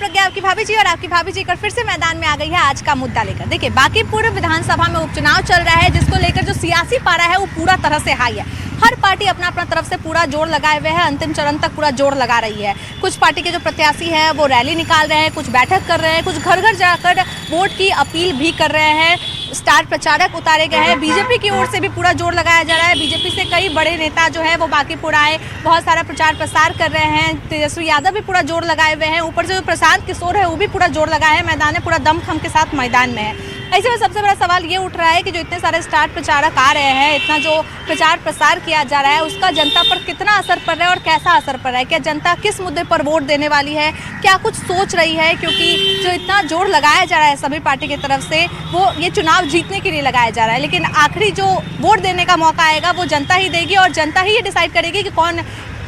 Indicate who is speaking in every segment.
Speaker 1: लग गया आपकी भाभी जी, और आपकी भाभी जी फिर से मैदान में आ गई है आज का मुद्दा लेकर। देखिए, बांकीपुर विधानसभा में उपचुनाव चल रहा है, जिसको लेकर जो सियासी पारा है वो पूरा तरह से हाई है। हर पार्टी अपना अपना तरफ से पूरा जोर लगाए हुए है, अंतिम चरण तक पूरा जोर लगा रही है। कुछ पार्टी के जो प्रत्याशी हैं वो रैली निकाल रहे हैं, कुछ बैठक कर रहे हैं, कुछ घर घर जाकर वोट की अपील भी कर रहे हैं। स्टार प्रचारक उतारे गए हैं। बीजेपी की ओर से भी पूरा जोर लगाया जा रहा है। बीजेपी से कई बड़े नेता जो है वो बांकीपुर आए, बहुत सारा प्रचार प्रसार कर रहे हैं। तेजस्वी यादव भी पूरा जोर लगाए हुए हैं। ऊपर से जो प्रशांत किशोर है वो भी पूरा जोर लगाया है, मैदान में पूरा दमखम के साथ मैदान में है। ऐसे में सबसे बड़ा सवाल ये उठ रहा है कि जो इतने सारे स्टार प्रचारक आ रहे हैं, इतना जो प्रचार प्रसार किया जा रहा है, उसका जनता पर कितना असर पड़ रहा है और कैसा असर पड़ रहा है? क्या जनता किस मुद्दे पर वोट देने वाली है? क्या कुछ सोच रही है? क्योंकि जो इतना जोर लगाया जा रहा है सभी पार्टी की तरफ से, वो ये चुनाव जीतने के लिए लगाया जा रहा है, लेकिन आखिरी जो वोट देने का मौका आएगा वो जनता ही देगी और जनता ही ये डिसाइड करेगी कि कौन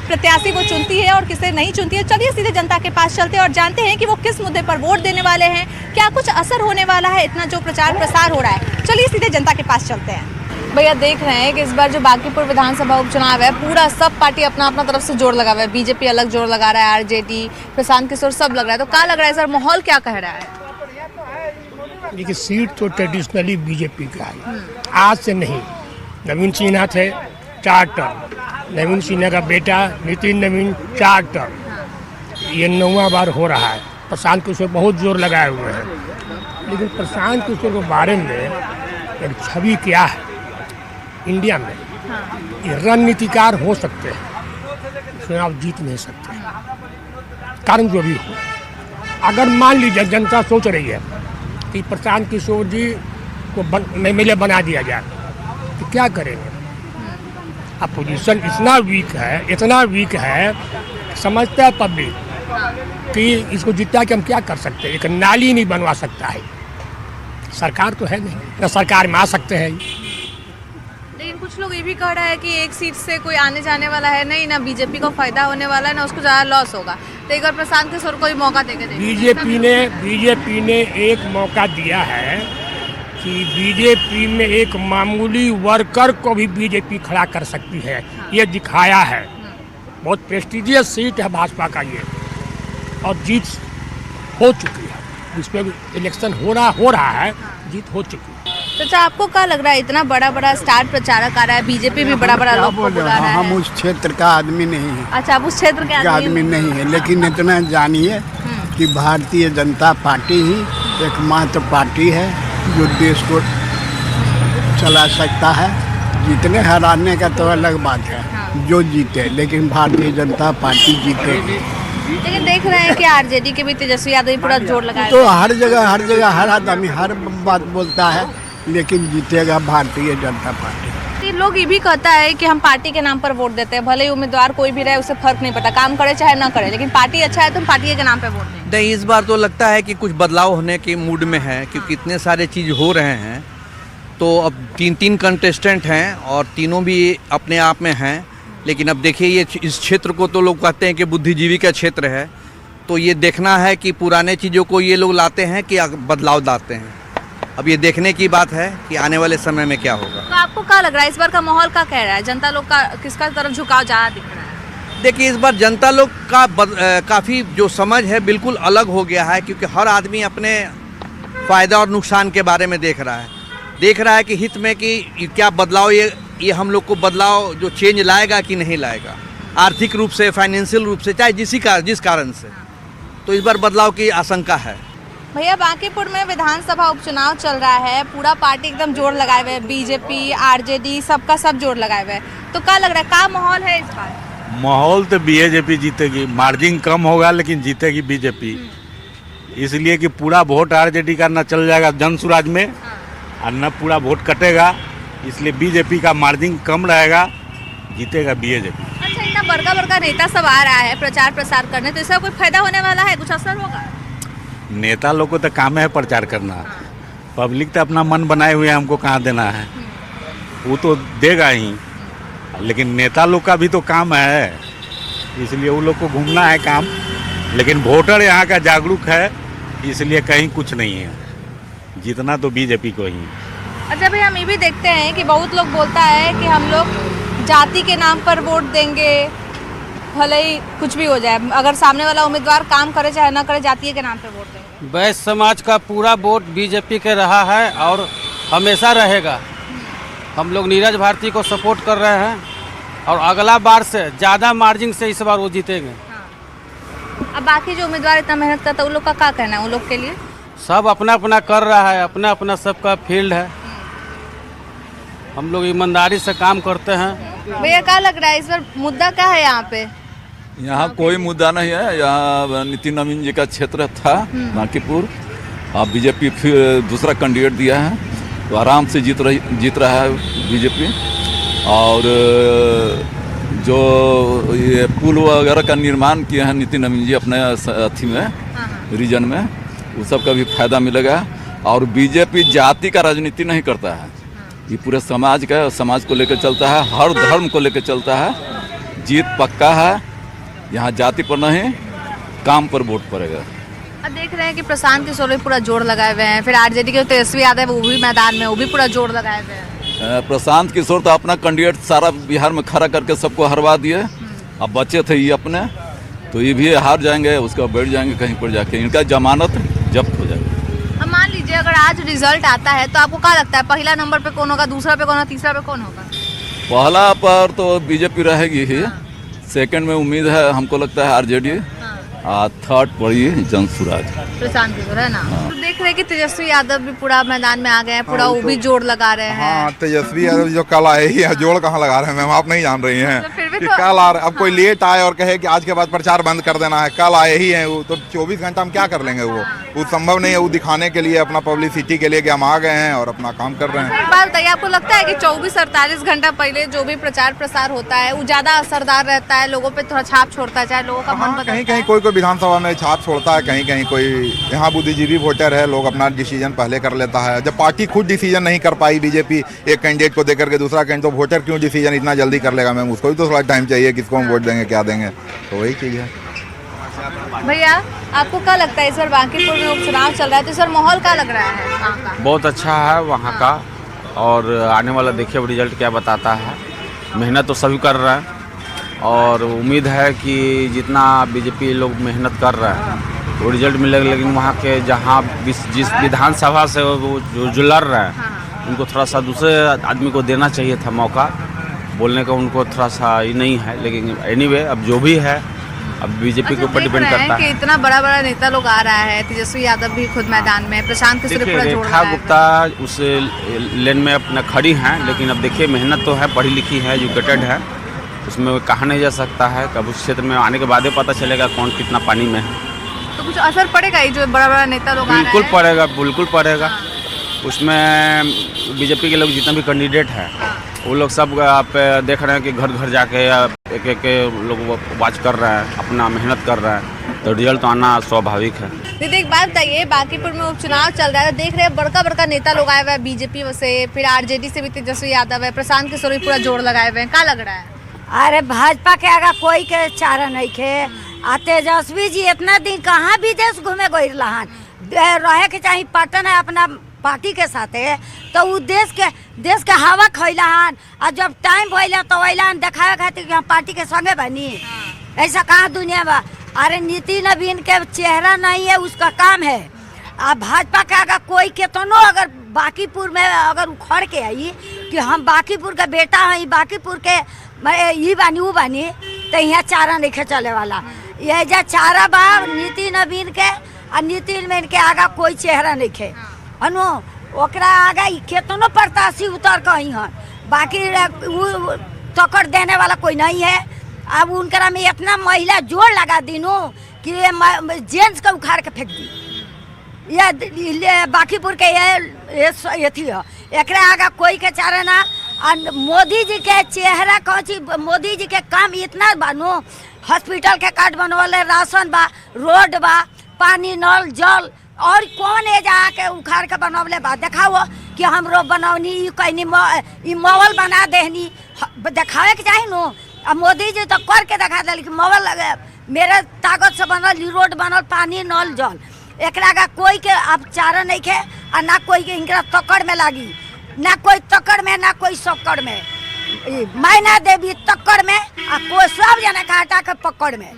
Speaker 1: प्रत्याशी वो चुनती है और किसे नहीं चुनती है। चलिए सीधे जनता के पास चलते हैं और जानते हैं कि वो किस मुद्दे पर वोट देने वाले हैं, क्या कुछ असर होने वाला है इतना जो प्रचार प्रसार हो रहा है। चलिए सीधे जनता के पास चलते हैं। भैया, देख रहे हैं कि इस बार जो बांकीपुर विधानसभा उपचुनाव है, पूरा सब पार्टी अपना अपना तरफ से जोर लगा हुआ है। बीजेपी अलग जोर लगा रहा है, आरजेडी, प्रशांत किशोर सब लग रहा है। तो क्या लग रहा है सर, माहौल क्या कह रहा है?
Speaker 2: देखिए, सीट तो ट्रेडिशनली बीजेपी का है, आज से नहीं। नवीन सिन्हा थे 4 टर्म, नवीन सिन्हा का बेटा नितिन नवीन 4 टर्म, ये 9वां बार हो रहा है। प्रशांत किशोर बहुत जोर लगाए हुए हैं, लेकिन प्रशांत किशोर के बारे में एक छवि क्या है इंडिया में, ये रणनीतिकार हो सकते हैं, चुनाव जीत नहीं सकते, कारण जो भी हो। अगर मान लीजिए जनता सोच रही है कि प्रशांत किशोर जी को MLA बना दिया जाए, तो क्या करेंगे? अपोजिशन इतना वीक है, समझता है पब्लिक कि इसको जितना कि हम क्या कर सकते हैं। एक नाली नहीं बनवा सकता है, सरकार तो है नहीं, ना सरकार में आ सकते हैं।
Speaker 1: लेकिन कुछ लोग ये भी कह रहे हैं कि एक सीट से कोई आने जाने वाला है नहीं, ना बीजेपी को फायदा होने वाला है, ना उसको ज़्यादा लॉस होगा। तो एक बार प्रशांत किशोर को ही मौका देके
Speaker 2: बीजेपी ने एक मौका दिया है कि बीजेपी में एक मामूली वर्कर को भी बीजेपी खड़ा कर सकती है, ये दिखाया है। बहुत प्रेस्टिजियस सीट है भाजपा का ये, और जीत हो चुकी है। जिसमें इलेक्शन हो रहा है, जीत हो चुकी है।
Speaker 1: तो आपको क्या लग रहा है, इतना बड़ा बड़ा स्टार प्रचारक आ रहा है, बीजेपी भी बड़ा बड़ा लोग बुला रहा है?
Speaker 3: हम उस क्षेत्र का आदमी नहीं है।
Speaker 1: अच्छा, आप उस क्षेत्र के
Speaker 3: आदमी नहीं है, लेकिन इतना जानिए कि भारतीय जनता पार्टी ही एकमात्र पार्टी है जो देश को चला सकता है। जीतने हराने का तो अलग बात है, जो जीते, लेकिन भारतीय जनता पार्टी जीतेगी।
Speaker 1: लेकिन देख रहे हैं कि आरजेडी के भी तेजस्वी यादव पूरा जोर लगाया,
Speaker 3: तो हर जगह हर आदमी हर बात बोलता है, लेकिन जीतेगा भारतीय जनता पार्टी।
Speaker 1: लोग ये भी कहता है कि हम पार्टी के नाम पर वोट देते हैं, भले ही उम्मीदवार कोई भी रहे उसे फर्क नहीं पड़ता, काम करे चाहे ना करे, लेकिन पार्टी अच्छा है तो हम पार्टी के नाम पे वोट दें।
Speaker 4: नहीं, इस बार तो लगता है कि कुछ बदलाव होने के मूड में है, क्योंकि इतने सारे चीज़ हो रहे हैं। तो अब 3 कंटेस्टेंट हैं और तीनों भी अपने आप में हैं, लेकिन अब देखिए ये इस क्षेत्र को तो लोग कहते हैं कि बुद्धिजीवी का क्षेत्र है, तो ये देखना है कि पुराने चीज़ों को ये लोग लाते हैं कि बदलाव लाते हैं। अब ये देखने की बात है कि आने वाले समय में क्या होगा।
Speaker 1: तो आपको क्या लग रहा है इस बार का माहौल क्या कह रहा है? जनता लोग का किसका तरफ झुकाव ज़्यादा दिख रहा है?
Speaker 4: देखिए, इस बार जनता लोग का काफ़ी जो समझ है बिल्कुल अलग हो गया है, क्योंकि हर आदमी अपने फ़ायदा और नुकसान के बारे में देख रहा है कि हित में कि क्या बदलाव ये हम लोग को बदलाव जो चेंज लाएगा कि नहीं लाएगा, आर्थिक रूप से, फाइनेंशियल रूप से, चाहे जिस कारण से। तो इस बार बदलाव की आशंका है।
Speaker 1: भैया, बांकीपुर में विधानसभा उपचुनाव चल रहा है, पूरा पार्टी एकदम जोर लगाए हुए है, बीजेपी, आरजेडी सबका सब जोर लगाए हुए है। तो क्या लग रहा है, क्या माहौल है इस बार?
Speaker 5: माहौल तो बीजेपी जीतेगी, मार्जिन कम होगा लेकिन जीतेगी बीजेपी, इसलिए कि पूरा वोट आरजेडी का न चल जाएगा जन स्वराज में और न पूरा वोट कटेगा, इसलिए बीजेपी का मार्जिन कम रहेगा, जीतेगा बीजेपी।
Speaker 1: अच्छा, इतना बड़का नेता सब आ रहा है प्रचार प्रसार करने, तो इसका कोई फायदा होने वाला है, कुछ असर होगा?
Speaker 5: नेता लोग को तो काम है प्रचार करना, पब्लिक तो अपना मन बनाए हुए हमको कहाँ देना है, वो तो देगा ही, लेकिन नेता लोग का भी तो काम है, इसलिए वो लोग को घूमना है काम। लेकिन वोटर यहाँ का जागरूक है, इसलिए कहीं कुछ नहीं है, जीतना तो बीजेपी को ही।
Speaker 1: अच्छा भाई, हम ये भी देखते हैं कि बहुत लोग बोलता है कि हम लोग जाति के नाम पर वोट देंगे, भले ही कुछ भी हो जाए, अगर सामने वाला उम्मीदवार काम करे चाहे ना करे, जातीय के नाम पे वोट देंगे?
Speaker 6: वैश्य समाज का पूरा वोट बीजेपी के रहा है और हमेशा रहेगा। हम लोग नीरज भारती को सपोर्ट कर रहे हैं और अगला बार से ज़्यादा मार्जिन से इस बार वो जीतेंगे।
Speaker 1: अब बाकी जो उम्मीदवार इतना मेहनत करता है उन लोग का क्या कहना है? उन लोग के लिए
Speaker 6: सब अपना अपना कर रहा है, अपना अपना सबका फील्ड है। हम लोग ईमानदारी से काम करते हैं।
Speaker 1: भैया क्या लग रहा है इस बार मुद्दा क्या है यहाँ पे?
Speaker 7: यहाँ कोई मुद्दा नहीं है। यहाँ नितिन नवीन जी का क्षेत्र था बांकीपुर। अब बीजेपी फिर दूसरा कैंडिडेट दिया है तो आराम से जीत रहा है बीजेपी। और जो ये पुल वगैरह का निर्माण किए हैं नितिन नवीन जी अपने अथी में रीजन में, उस सब का भी फायदा मिलेगा। और बीजेपी जाति का राजनीति नहीं करता है, ये पूरे समाज को लेकर चलता है, हर धर्म को लेकर चलता है। जीत पक्का है, यहाँ जाति पर नहीं काम पर वोट पड़ेगा।
Speaker 1: अब देख रहे हैं कि प्रशांत किशोर भी पूरा जोर लगाए हुए हैं, फिर आरजेडी के तेजस्वी यादव वो भी मैदान में, वो भी पूरा जोर लगाए हुए हैं।
Speaker 7: प्रशांत किशोर तो अपना कैंडिडेट सारा बिहार में खड़ा करके सबको हरवा दिए। अब बचे थे ये अपने, तो ये भी हार जाएंगे, उसका बैठ जाएंगे कहीं पर जाके, इनका जमानत जब्त हो जाएगी।
Speaker 1: अब मान लीजिए अगर आज रिजल्ट आता है तो आपको क्या लगता है पहला नंबर पे कौन होगा, दूसरा पे कौन होगा, तीसरा पे कौन होगा?
Speaker 7: पहला पर तो बीजेपी रहेगी ही। सेकंड में उम्मीद है हमको लगता है आरजेडी। थर्ड पर ये जनसुराज
Speaker 1: प्रशांत किशोर है ना। तो देख रहे हैं कि तेजस्वी यादव भी पूरा मैदान में आ गए हैं, पूरा वो भी जोर लगा रहे हैं।
Speaker 8: हाँ, तेजस्वी यादव जो कल आए ही है, जोड़ कहाँ लगा रहे हैं मैम, आप नहीं जान रही हैं
Speaker 1: तो फिर भी
Speaker 8: कि
Speaker 1: तो
Speaker 8: कल आ रहे। अब कोई लेट आए और कहे कि आज के बाद प्रचार बंद कर देना है, कल आए ही हैं वो, तो 24 घंटा हम क्या कर लेंगे? वो संभव नहीं है। वो दिखाने के लिए, अपना पब्लिसिटी के लिए कि हम आ गए हैं और अपना काम कर रहे हैं।
Speaker 1: एक बात बताइए, आपको लगता है कि 24-48 घंटा पहले जो भी प्रचार प्रसार होता है वो ज्यादा असरदार रहता है, लोगों पे थोड़ा छाप छोड़ता है, चाहे लोगों का मन बदलता
Speaker 8: कहीं
Speaker 1: है?
Speaker 8: कहीं कोई विधानसभा में छाप छोड़ता है, कहीं कहीं कोई यहाँ बुद्धिजीवी वोटर है, लोग अपना डिसीजन पहले कर लेता है। जब पार्टी खुद डिसीजन नहीं कर पाई बीजेपी एक कैंडिडेट को देकर के दूसरा कैंडिडेट, तो वोटर क्यों डिसीजन इतना जल्दी कर लेगा मैम? उसको भी तो थोड़ा टाइम चाहिए, किसको हम वोट देंगे, क्या देंगे, तो वही चीज़ है।
Speaker 1: भैया आपको क्या लगता है इस बार बांकीपुर में उपचुनाव चल रहा है तो इस बार माहौल क्या लग रहा है वहाँ का?
Speaker 6: बहुत अच्छा है वहाँ का, और आने वाला देखिए रिजल्ट क्या बताता है। मेहनत तो सभी कर रहे हैं और उम्मीद है कि जितना बीजेपी लोग मेहनत कर रहे हैं वो रिजल्ट मिलेगा। लेकिन वहाँ के जहाँ जिस विधानसभा से वो जो लड़ रहे हैं उनको थोड़ा सा दूसरे आदमी को देना चाहिए था मौका बोलने का, उनको थोड़ा सा ये नहीं है। लेकिन एनीवे अब जो भी है अब बीजेपी के ऊपर डिपेंड करता है
Speaker 1: कि इतना बड़ा बड़ा नेता लोग आ रहा है, तेजस्वी यादव भी खुद मैदान में, प्रशांत किशोर पूरा जोड़ रहा है।
Speaker 6: रेखा गुप्ता उस लेन में अपना खड़ी हैं, लेकिन अब देखिए मेहनत तो है, पढ़ी लिखी है, एजुकेटेड है, उसमें कहा नहीं जा सकता है। कब उस क्षेत्र में आने के बाद ही पता चलेगा कौन कितना पानी में है।
Speaker 1: तो कुछ असर पड़ेगा ही जो बड़ा बड़ा नेता लोग आ रहे हैं?
Speaker 6: बिल्कुल पड़ेगा, बिल्कुल पड़ेगा। उसमें बीजेपी के लोग जितना भी कैंडिडेट है वो लोग सब आप देख रहे हैं कि घर घर जाके एक एक लोग वाच कर रहे हैं, अपना मेहनत कर रहे हैं, तो रिजल्ट तो आना स्वाभाविक है।
Speaker 1: दीदी एक बात बताइए, बांकीपुर में उपचुनाव चल रहा है, देख रहे हैं बड़का बड़का नेता लोग आए हुए हैं बीजेपी से, फिर आरजेडी से भी तेजस्वी यादव है, प्रशांत किशोर भी पूरा जोर लगाए हुए हैं, क्या लग रहा है?
Speaker 9: अरे भाजपा के आगे कोई के चारा नहीं खे। आ तेजस्वी जी इतना दिन कहाँ विदेश घूमे गई रहे के चाहिए पटन है अपना पार्टी के साथे, तो वो देश के हवा खैला हन। और जब टाइम भइला तो वैला देखावे खातिर कि हम पार्टी के संगे बनी, ऐसा कहाँ दुनिया में? अरे नितिन नवीन के चेहरा नहीं है, उसका काम है। अब भाजपा के आगे कोई केतनो अगर बांकीपुर में अगर उखड़ के आई कि हम बांकीपुर का बेटा हैं, बांकीपुर के ये बानी वो बानी, तो यहाँ चारा नहीं चले वाला। ये जा चारा बा नितिन नवीन के, और नितिन नवीन के आगे कोई चेहरा नहीं खे अनु, ओकरा आगे केतनो प्रत्याशी उतर कहीं हन, बाकी वो टक्कर देने वाला कोई नहीं है। अब उनकरा में इतना महिला जोड़ लगा दीनू कि जेंट्स का उखाड़ के फेंक दी। ये बांकीपुर के ये थी एक आगे कोई के चारा ना। मोदी जी के चेहरा कौची, मोदी जी के काम इतना बानू, हॉस्पिटल के कार्ड बनवाले, राशन बा, रोड बा, पानी नल जल, और कौन है जाके उखाड़ के बनवले बा? देखाओ कि हमरो बनौनी कहीं मॉल बना देनी, देखावे के चाहिए नो। अब मोदी जी तो करके दिखा दिल कि मॉल मेरे ताकत से बनल, रोड बनल, पानी नल जल। एक कोई के अब चारा नहीं खे, और ना कोई के इनकरा तकड़ में लागी, ना कोई तकड़ में, ना कोई सकड़ में। मैना देवी तक्कड़ में और कोई सब जना का हटा के पकड़ में।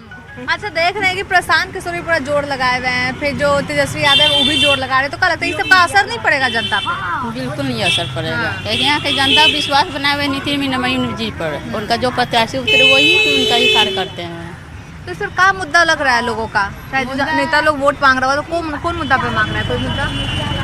Speaker 1: अच्छा, देख रहे हैं कि प्रशांत किशोर भी पूरा जोर लगाए हुए हैं, फिर जो तेजस्वी यादव वो भी जोर लगा रहे हैं, तो क्या लगता है इस सबका असर नहीं पड़ेगा जनता पर?
Speaker 10: बिल्कुल नहीं असर पड़ेगा। यहाँ के जनता विश्वास बनाए हुए नीतीन नवीन जी पर, उनका जो प्रत्याशी उतरे वही उनका ही कार्य करते हैं।
Speaker 1: तो सर क्या मुद्दा लग रहा है लोगों का? शायद जो नेता लोग वोट मांग रहा हो तो कौन मुद्दा पे मांग रहा है? कोई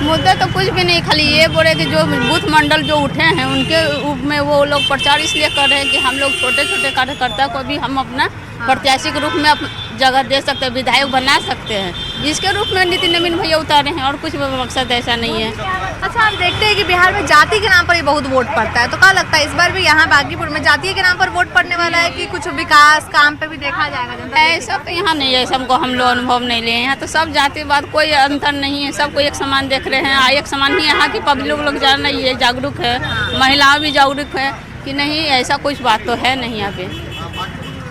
Speaker 10: मुद्दा तो कुछ भी नहीं, खाली ये बोले कि जो बूथ मंडल जो उठे हैं उनके में वो लोग प्रचार इसलिए कर रहे हैं कि हम लोग छोटे छोटे कार्यकर्ता को भी हम अपना प्रत्याशी के रूप में जगह दे सकते हैं, विधायक बना सकते हैं, जिसके रूप में नितिन नवीन भैया उतारे हैं, और कुछ मकसद ऐसा नहीं है।
Speaker 1: अच्छा, हम देखते हैं कि बिहार में जाति के नाम पर ही बहुत वोट पड़ता है, तो क्या लगता है इस बार भी यहाँ बागीपुर में जाति के नाम पर वोट पड़ने वाला है कि कुछ विकास काम पे भी देखा जाएगा?
Speaker 10: ऐसा तो यहाँ नहीं है, सबको हम लोग अनुभव नहीं लिए। यहाँ तो सब जातिवाद कोई अंतर नहीं है, सबको एक समान देख रहे हैं, एक समान ही यहाँ की पब्लिक लोग जान रही है, जागरूक है, महिलाएं भी जागरूक है कि नहीं, ऐसा कुछ बात तो है नहीं यहाँ पे।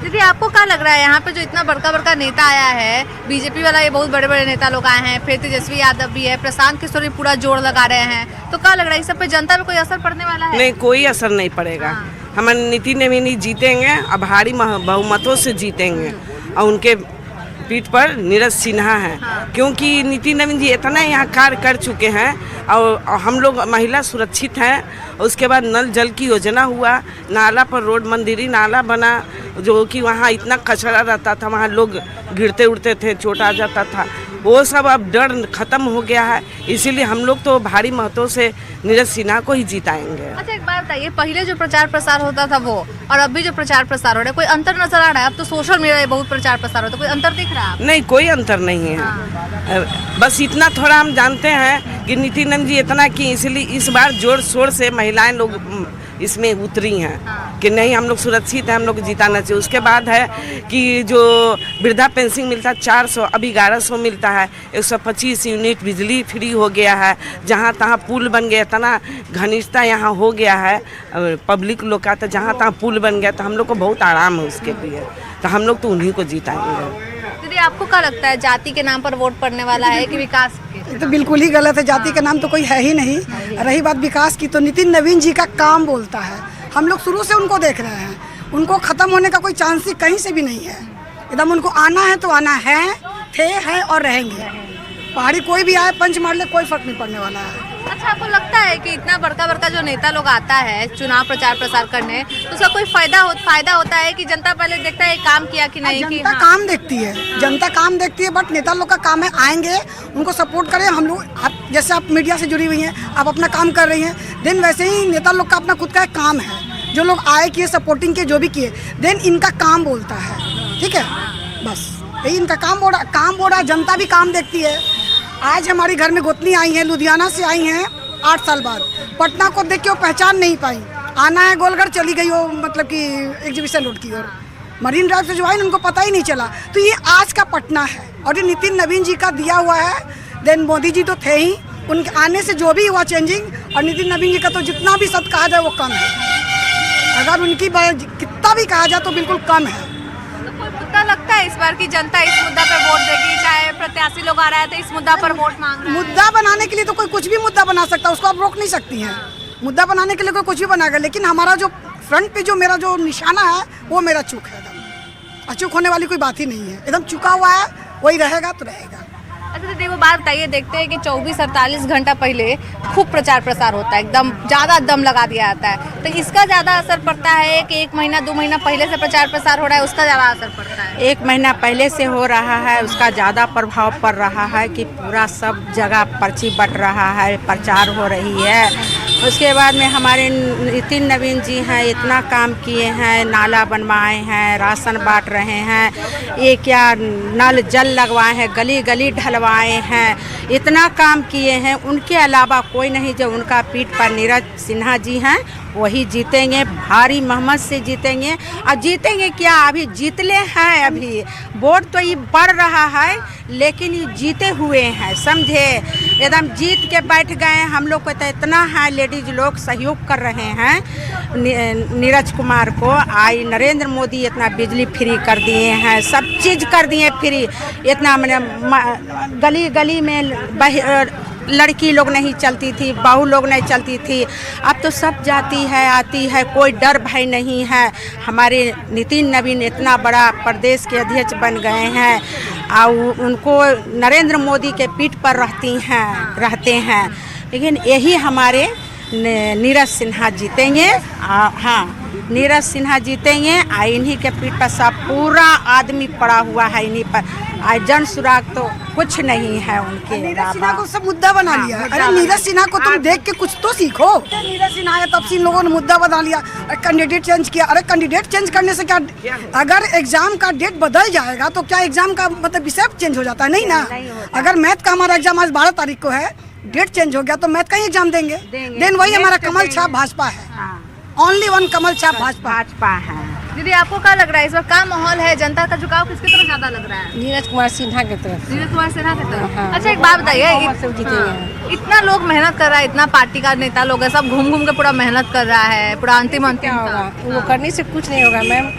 Speaker 1: दीदी, आपको क्या लग रहा है यहाँ पे जो इतना बड़का नेता आया है, बीजेपी वाला, ये बहुत बड़े नेता लोग आए हैं, फिर तेजस्वी यादव भी है, प्रशांत किशोर भी पूरा जोर लगा रहे हैं, तो क्या लग रहा है इस सब पे जनता पे कोई असर पड़ने वाला है?
Speaker 11: नहीं, कोई असर नहीं पड़ेगा। हमारे नितिन नवीन जीतेंगे और भारी बहुमतों से जीतेंगे, और उनके पीठ पर नीरज सिन्हा है, क्योंकि नितिन नवीन जी इतना यहाँ कार्य कर चुके हैं, और हम लोग महिला सुरक्षित हैं। उसके बाद नल जल की योजना हुआ, नाला पर रोड मंदिरी नाला बना, जो कि वहाँ इतना कचरा रहता था, वहाँ लोग गिरते उड़ते थे, चोट आ जाता था, वो सब अब डर खत्म हो गया है। इसीलिए हम लोग तो भारी मतों से नीरज सिन्हा को ही जिताएंगे।
Speaker 1: अच्छा, एक बात बताइए, पहले जो प्रचार प्रसार होता था वो और अभी जो प्रचार प्रसार हो रहा है, कोई अंतर नजर आ रहा है? अब तो सोशल मीडिया बहुत प्रचार प्रसार होता है, कोई अंतर दिख रहा है?
Speaker 11: नहीं, कोई अंतर नहीं है। बस इतना थोड़ा हम जानते हैं कि नितिन नवीन जी इतना कि इसलिए इस बार जोर शोर से महिलाएं लोग इसमें उतरी हैं कि नहीं, हम लोग सुरक्षित हैं, हम लोग जिताना चाहिए। उसके बाद है कि जो वृद्धा पेंशन मिलता है 400, अभी 1100 मिलता है, 125 यूनिट बिजली फ्री हो गया है, जहाँ तहाँ पुल बन गया, इतना घनिष्ठता यहाँ हो गया है पब्लिक लोग का, तो जहाँ तहाँ पुल बन गया, तो हम लोग को बहुत आराम है उसके लिए, तो हम लोग तो उन्हीं को जिताएंगे।
Speaker 1: दीदी, आपको क्या लगता है जाति के नाम पर वोट पड़ने वाला है कि विकास के?
Speaker 12: तो बिल्कुल ही गलत है, जाति का नाम तो कोई है ही नहीं। रही बात विकास की, तो नितिन नवीन जी का काम बोलता है, हम लोग शुरू से उनको देख रहे हैं, उनको खत्म होने का कोई चांस ही कहीं से भी नहीं है। एकदम उनको आना है तो आना है, थे हैं और रहेंगे। पहाड़ी कोई भी आए, पंच मार ले, कोई फर्क नहीं पड़ने वाला है।
Speaker 1: अच्छा, आपको लगता है कि इतना बड़का जो नेता लोग आता है चुनाव प्रचार प्रसार करने, तो उसका कोई फायदा होता है कि जनता पहले देखता है काम किया कि नहीं?
Speaker 12: जनता काम देखती है, जनता काम देखती है, बट नेता लोग का काम है आएंगे, उनको सपोर्ट करें। हम लोग जैसे आप मीडिया से जुड़ी हुई हैं, आप अपना काम कर रही हैं, देन वैसे ही नेता लोग का अपना खुद का काम है, जो लोग आए किए, सपोर्टिंग किए, जो भी किए, देन इनका काम बोलता है। ठीक है, बस यही इनका काम बोल रहा, जनता भी काम देखती है। आज हमारे घर में गोतनी आई हैं, लुधियाना से आई हैं 8 साल बाद, पटना को देख के वो पहचान नहीं पाई, आना है गोलघर चली गई वो, मतलब कि एग्जीबिशन रोड की ओर, मरीन ड्राइव से जो आई उनको पता ही नहीं चला। तो ये आज का पटना है, और ये नितिन नवीन जी का दिया हुआ है। देन मोदी जी तो थे ही, उनके आने से जो भी हुआ चेंजिंग, और नितिन नवीन जी का तो जितना भी सत कहा जाए वो कम है, अगर उनकी कितना भी कहा जाए तो बिल्कुल कम है।
Speaker 1: मुद्दा लगता है इस बार की जनता इस मुद्दा पर वोट देगी, चाहे प्रत्याशी लोग आ रहे हैं तो इस मुद्दा पर वोट मांग रहे हैं?
Speaker 12: मुद्दा बनाने के लिए तो कोई कुछ भी मुद्दा बना सकता है, उसको आप रोक नहीं सकती हैं। मुद्दा बनाने के लिए कोई कुछ भी बनाएगा, लेकिन हमारा जो फ्रंट पे जो मेरा जो निशाना है वो मेरा चूक है, एकदम अचूक होने वाली कोई बात ही नहीं है, एकदम चुका हुआ है, वही रहेगा तो रहेगा।
Speaker 1: अच्छा, देखो बात बताइए, देखते हैं कि 24-48 घंटा पहले खूब प्रचार प्रसार होता है, एकदम ज़्यादा दम लगा दिया जाता है, तो इसका ज़्यादा असर पड़ता है कि 1 महीना 2 महीना पहले से प्रचार प्रसार हो रहा है उसका ज़्यादा असर पड़ता है?
Speaker 13: 1 महीना पहले से हो रहा है, उसका ज़्यादा प्रभाव पड़ रहा है कि पूरा सब जगह पर्ची बट रहा है, प्रचार हो रही है। उसके बाद में हमारे नितिन नवीन जी हैं, इतना काम किए हैं, नाला बनवाए हैं, राशन बांट रहे हैं, ये क्या नल जल लगवाए हैं, गली गली ढलवाए हैं, इतना काम किए हैं। उनके अलावा कोई नहीं, जो उनका पीठ पर नीरज सिन्हा जी हैं, वही जीतेंगे, भारी मोहम्मद से जीतेंगे। और जीतेंगे क्या, अभी जीतले हैं, अभी वोट तो ये बढ़ रहा है, लेकिन ये जीते हुए हैं, समझे, एकदम जीत के बैठ गए। हम लोग को तो इतना है, लेडीज लोग सहयोग कर रहे हैं नीरज कुमार को। आई नरेंद्र मोदी इतना बिजली फ्री कर दिए हैं, सब चीज़ कर दिए फ्री, इतना मैंने गली गली में लड़की लोग नहीं चलती थी, बहू लोग नहीं चलती थी। अब तो सब जाती है, आती है, कोई डर भय नहीं है। हमारे नितिन नवीन इतना बड़ा प्रदेश के अध्यक्ष बन गए हैं और उनको नरेंद्र मोदी के पीठ पर रहते हैं। लेकिन यही हमारे नीरज सिन्हा जीतेंगे। हाँ, नीरज सिन्हा जीतेंगे। इन्हीं के पीठ पर सब पूरा आदमी पड़ा हुआ है इन्हीं पर। जन सुराग तो कुछ नहीं है उनके।
Speaker 12: नीरज सिन्हा को सब मुद्दा बना लिया। अरे नीरज सिन्हा को तुम देख के कुछ तो सीखो। नीरज सिन्हा है तब से इन लोगों ने मुद्दा बना लिया, कैंडिडेट चेंज किया। अरे कैंडिडेट चेंज करने से क्या, अगर एग्जाम का डेट बदल जाएगा तो क्या एग्जाम का मतलब विषय चेंज हो जाता है? नहीं ना। अगर मैथ का हमारा एग्जाम आज 12 तारीख को है, डेट चेंज हो गया तो मैथ का ही एग्जाम देंगे। देन वही हमारा कमल छाप भाजपा है। ओनली वन कमल छाप भाजपा है।
Speaker 1: दीदी आपको क्या लग रहा है इस बार क्या माहौल है, जनता का झुकाव किसकी तरफ ज्यादा लग रहा है?
Speaker 13: नीरज कुमार सिन्हा की तरफ।
Speaker 1: नीरज कुमार सिन्हा की तरफ। अच्छा एक बात बताइए, इतना लोग मेहनत कर रहा है, इतना पार्टी का नेता लोग है, सब घूम घूम के पूरा मेहनत कर रहा है, पूरा अंतिम
Speaker 13: होगा। वो करने से कुछ नहीं होगा मैम।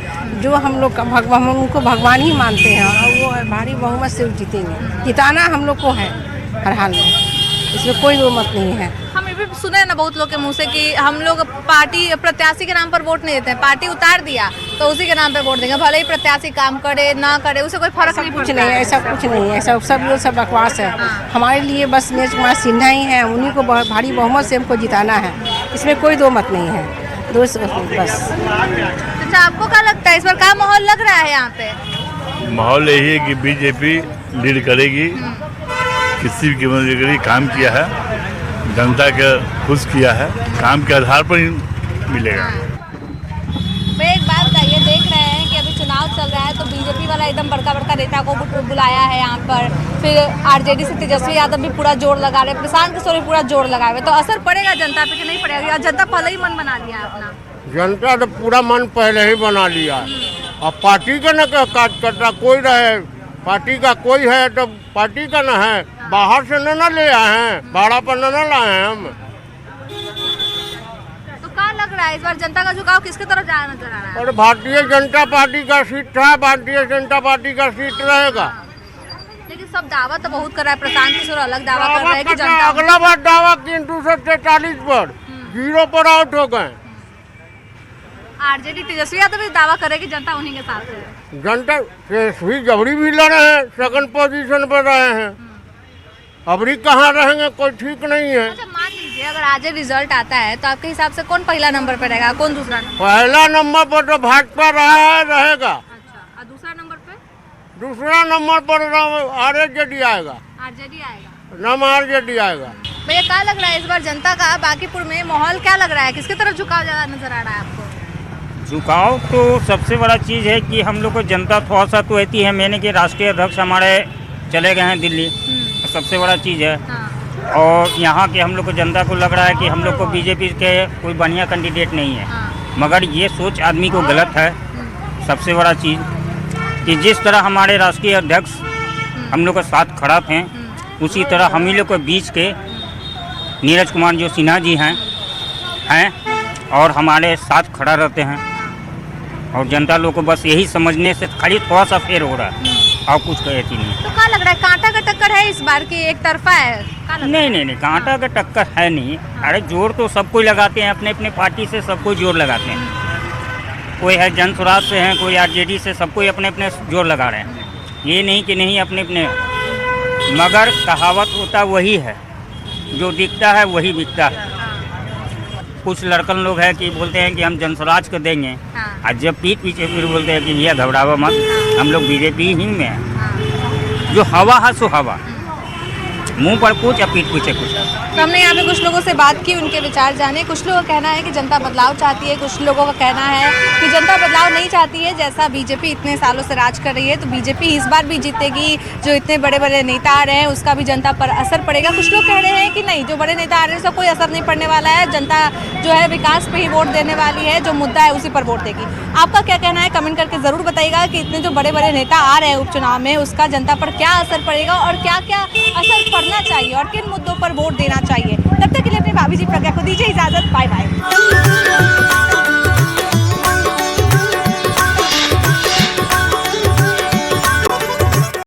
Speaker 13: जो हम लोग हम उनको भगवान ही मानते हैं और वो भारी बहुमत से जीतेंगे। जिताना हम लोग को है हर हाल में, इसमें कोई दो मत नहीं है।
Speaker 1: हम ये भी सुने ना बहुत लोग के मुंह से कि हम लोग पार्टी प्रत्याशी के नाम पर वोट नहीं देते हैं, पार्टी उतार दिया तो उसी के नाम पे वोट देंगे, भले ही प्रत्याशी काम करे ना करे उसे कोई फर्क नहीं पड़ता।
Speaker 13: नहीं, ऐसा कुछ नहीं है। ऐसा सब बकवास है। हमारे लिए बस नीरज कुमार सिन्हा ही है, उन्हीं को भारी बहुमत से हमको जिताना है, इसमें कोई दो मत नहीं है। बस।
Speaker 1: अच्छा आपको क्या लगता है इस बार क्या माहौल लग रहा है यहाँ पे?
Speaker 14: माहौल यही है कि बीजेपी लीड करेगी, किसी भी कीमत के लिए काम किया है, जनता के खुश किया है, काम के आधार पर ही मिलेगा।
Speaker 1: मैं एक बात बताइए, देख रहे हैं कि अभी चुनाव चल रहा है तो बीजेपी वाला एकदम बड़का नेता को बुलाया है यहाँ पर, फिर आरजेडी से तेजस्वी यादव भी पूरा जोर लगा रहे, प्रशांत किशोर भी पूरा जोर लगा रहे, तो असर पड़ेगा जनता पे कि नहीं पड़ेगा? जनता पहले ही मन बना लिया अपना।
Speaker 2: जनता तो पूरा मन पहले ही बना लिया। अब पार्टी का न कार्यकर्ता कोई रहे, पार्टी का कोई है तो पार्टी का न है, बाहर से न ले आए हैं, भाड़ा पर न लाए हैं हम।
Speaker 1: तो क्या लग रहा है इस बार जनता का झुकाव किसकी तरफ ज्यादा नजर आ रहा है?
Speaker 2: और भारतीय जनता पार्टी का सीट था, भारतीय जनता पार्टी का सीट रहेगा।
Speaker 1: लेकिन सब दावा तो बहुत कर रहा है, प्रशांत किशोर अलग दावा कर रहे हैं कि जनता
Speaker 2: अगला बार दावा 343 पर 0 पर आउट हो गए।
Speaker 1: आरजेडी तेजस्वी यादव भी दावा करे कि जनता उन्हीं के साथ है।
Speaker 2: जनता तेजस्वी जबरी भी लड़े हैं, सेकंड पोजीशन पर रहे हैं, अबरी कहाँ रहेंगे कोई ठीक नहीं है।
Speaker 1: अच्छा मान लीजिए अगर आज रिजल्ट आता है तो आपके हिसाब से कौन पहला नंबर पर रहेगा, कौन दूसरा नंबर?
Speaker 2: पहला नंबर पर तो भाजपा रहेगा।
Speaker 1: अच्छा और दूसरा नंबर पे?
Speaker 2: दूसरा नंबर पर आरजेडी आएगा।
Speaker 1: आरजेडी आएगा,
Speaker 2: नाम आरजेडी आएगा।
Speaker 1: भैया क्या लग रहा है इस बार जनता का बांकीपुर में माहौल क्या लग रहा है, किसकी तरफ झुकाव ज्यादा नजर आ रहा है आपको?
Speaker 15: झुकाव तो सबसे बड़ा चीज़ है कि हम लोग को जनता थोड़ा सा तो रहती है, मैंने कि राष्ट्रीय अध्यक्ष हमारे चले गए हैं दिल्ली, सबसे बड़ा चीज़ है। और यहाँ के हम लोग को जनता को लग रहा है कि हम लोग को बीजेपी के कोई बढ़िया कैंडिडेट नहीं है, मगर ये सोच आदमी को गलत है। सबसे बड़ा चीज़ कि जिस तरह हमारे राष्ट्रीय अध्यक्ष हम लोग के साथ खड़ा थे, उसी तरह हम ही लोग के बीच के नीरज कुमार जो सिन्हा जी हैं और हमारे साथ खड़ा रहते हैं। और जनता लोग को बस यही समझने से खाली थोड़ा सा फेर हो रहा है और कुछ कहती नहीं।
Speaker 1: तो क्या लग रहा है कांटा का टक्कर है इस बार की, एक तरफा है?
Speaker 15: नहीं, कांटा का टक्कर है नहीं। अरे जोर तो सब कोई लगाते हैं, अपने अपने पार्टी से सब कोई जोर लगाते हैं। कोई है जन स्वराज से हैं, कोई आरजेडी से, सब कोई अपने अपने जोर लगा रहे हैं। ये नहीं कि नहीं अपने अपने, मगर कहावत होता वही है, जो दिखता है वही बिकता है। कुछ लड़कन लोग हैं कि बोलते हैं कि हम जनस्वराज को देंगे, और जब पीठ पीछे फिर बोलते हैं कि भैया घबरावा मत, हम लोग बीजेपी ही में हैं। जो हवा है सो हवा, मुंह पर कुछ और पीठ पीछे कुछ।
Speaker 1: तो हमने यहाँ पे कुछ लोगों से बात की, उनके विचार जाने। कुछ लोगों का कहना है कि जनता बदलाव चाहती है, कुछ लोगों का कहना है कि जनता बदलाव नहीं चाहती है। जैसा बीजेपी इतने सालों से राज कर रही है तो बीजेपी इस बार भी जीतेगी, जो इतने बड़े बड़े नेता आ रहे हैं उसका भी जनता पर असर पड़ेगा। कुछ लोग कह रहे हैं कि नहीं, जो बड़े नेता आ रहे हैं उसका कोई असर नहीं पड़ने वाला है, जनता जो है विकास पे ही वोट देने वाली है, जो मुद्दा है उसी पर वोट देगी। आपका क्या कहना है, कमेंट करके ज़रूर बताइएगा कि इतने जो बड़े बड़े नेता आ रहे हैं उपचुनाव में उसका जनता पर क्या असर पड़ेगा और क्या क्या असर पड़ना चाहिए और किन मुद्दों पर वोट देना चाहिए। तब तक के लिए अपनी भाभी जी प्रज्ञा को दीजिए इजाज़त। Bye bye.